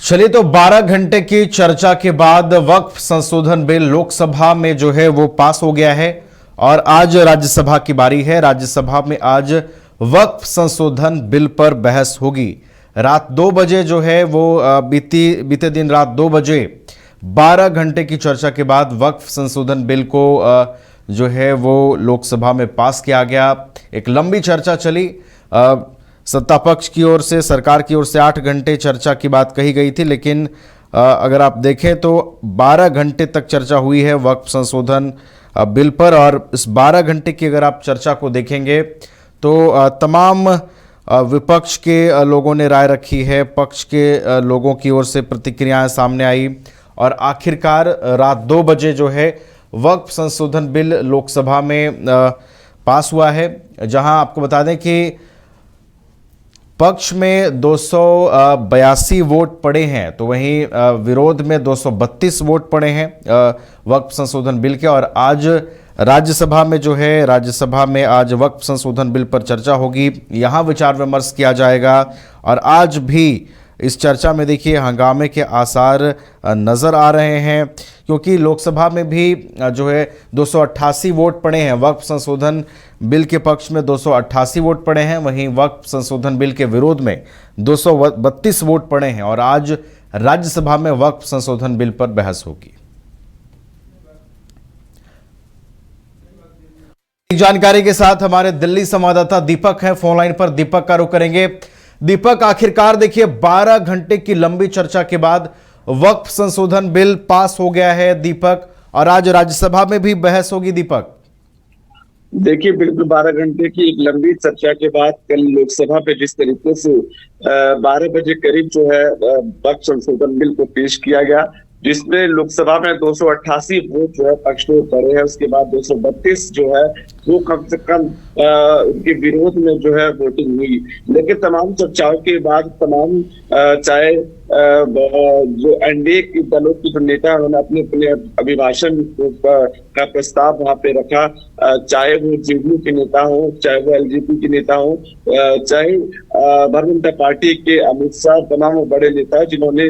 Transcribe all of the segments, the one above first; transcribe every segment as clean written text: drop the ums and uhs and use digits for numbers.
चलिए, तो 12 घंटे की चर्चा के बाद वक्फ संशोधन बिल लोकसभा में जो है वो पास हो गया है और आज राज्यसभा की बारी है। राज्यसभा में आज वक्फ संशोधन बिल पर बहस होगी। रात 2 बजे जो है वो बीते दिन रात 2 बजे 12 घंटे की चर्चा के बाद वक्फ संशोधन बिल को जो है वो लोकसभा में पास किया गया। एक लंबी चर्चा चली। सत्ता पक्ष की ओर से, सरकार की ओर से 8 घंटे चर्चा की बात कही गई थी, लेकिन अगर आप देखें तो 12 घंटे तक चर्चा हुई है वक्फ संशोधन बिल पर। और इस 12 घंटे की अगर आप चर्चा को देखेंगे तो तमाम विपक्ष के लोगों ने राय रखी है, पक्ष के लोगों की ओर से प्रतिक्रियाएं सामने आई और आखिरकार रात 2 बजे जो है वक्फ संशोधन बिल लोकसभा में पास हुआ है। जहां आपको बता दें कि पक्ष में 282 वोट पड़े हैं, तो वहीं विरोध में 232 वोट पड़े हैं वक्फ संशोधन बिल के। और आज राज्यसभा में जो है, राज्यसभा में आज वक्फ संशोधन बिल पर चर्चा होगी, यहाँ विचार विमर्श किया जाएगा। और आज भी इस चर्चा में देखिए हंगामे के आसार नज़र आ रहे हैं, क्योंकि लोकसभा में भी जो है 288 वोट पड़े हैं। वक्फ संशोधन बिल के पक्ष में 288 वोट पड़े हैं, वहीं वक्फ संशोधन बिल के विरोध में 232 वोट पड़े हैं। और आज राज्यसभा में वक्फ संशोधन बिल पर बहस होगी। जानकारी के साथ हमारे दिल्ली संवाददाता दीपक हैं फोन लाइन पर। दीपक का रुख करेंगे। दीपक, आखिरकार देखिए 12 घंटे की लंबी चर्चा के बाद वक्फ संशोधन बिल पास हो गया है दीपक, और आज राज्यसभा में भी बहस होगी। दीपक, देखिए, बिल्कुल 12 घंटे की एक लंबी चर्चा के बाद कल लोकसभा पे जिस तरीके से 12 बजे करीब जो है वक्फ संशोधन बिल को पेश किया गया, जिसमें लोकसभा में 288 वोट जो है पक्ष में पड़े हैं, उसके बाद 232 जो है वो कम से कम उनके विरोध में जो है वोटिंग हुई। लेकिन तमाम चर्चाओं के बाद तमाम चाहे जो एनडीए के दलों के जो नेता उन्होंने अपने अपने अभिभाषण का प्रस्ताव वहां पे रखा, चाहे वो जेडीयू के नेता हो, चाहे वो एलजेपी के नेता हो, चाहे भारतीय जनता पार्टी के अमित शाह, तमाम बड़े नेता जिन्होंने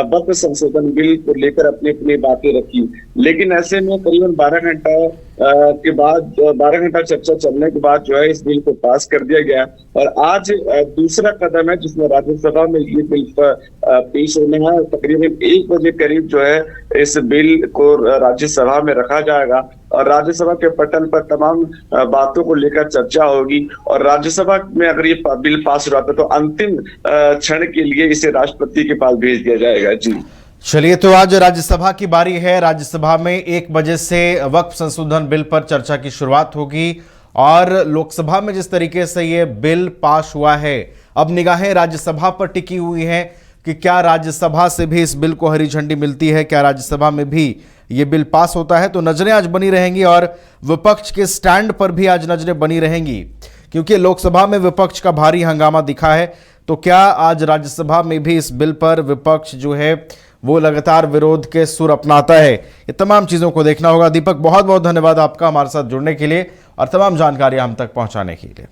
वक्फ संशोधन बिल को लेकर अपनी अपनी बातें रखी। लेकिन ऐसे में करीबन 12 घंटा के बाद 12 घंटा चर्चा चलने के बाद जो है इस बिल को पास कर दिया गया। और आज दूसरा कदम है जिसमें राज्यसभा में ये बिल पेश होने है। तकरीबन 1 बजे करीब जो है इस बिल को राज्यसभा में रखा जाएगा और राज्यसभा के पटल पर तमाम बातों को लेकर चर्चा होगी। और राज्यसभा में अगर ये बिल पास हो जाता है तो अंतिम क्षण के लिए इसे राष्ट्रपति के पास भेज दिया जाएगा। जी चलिए, तो आज राज्यसभा की बारी है। राज्यसभा में 1 बजे से वक्फ संशोधन बिल पर चर्चा की शुरुआत होगी और लोकसभा में जिस तरीके से ये बिल पास हुआ है, अब निगाहें राज्यसभा पर टिकी हुई हैं कि क्या राज्यसभा से भी इस बिल को हरी झंडी मिलती है, क्या राज्यसभा में भी ये बिल पास होता है। तो नजरें आज बनी रहेंगी और विपक्ष के स्टैंड पर भी आज नजरें बनी रहेंगी, क्योंकि लोकसभा में विपक्ष का भारी हंगामा दिखा है। तो क्या आज राज्यसभा में भी इस बिल पर विपक्ष जो है वो लगातार विरोध के सुर अपनाता है, ये तमाम चीज़ों को देखना होगा। दीपक, बहुत बहुत धन्यवाद आपका हमारे साथ जुड़ने के लिए और तमाम जानकारी हम तक पहुंचाने के लिए।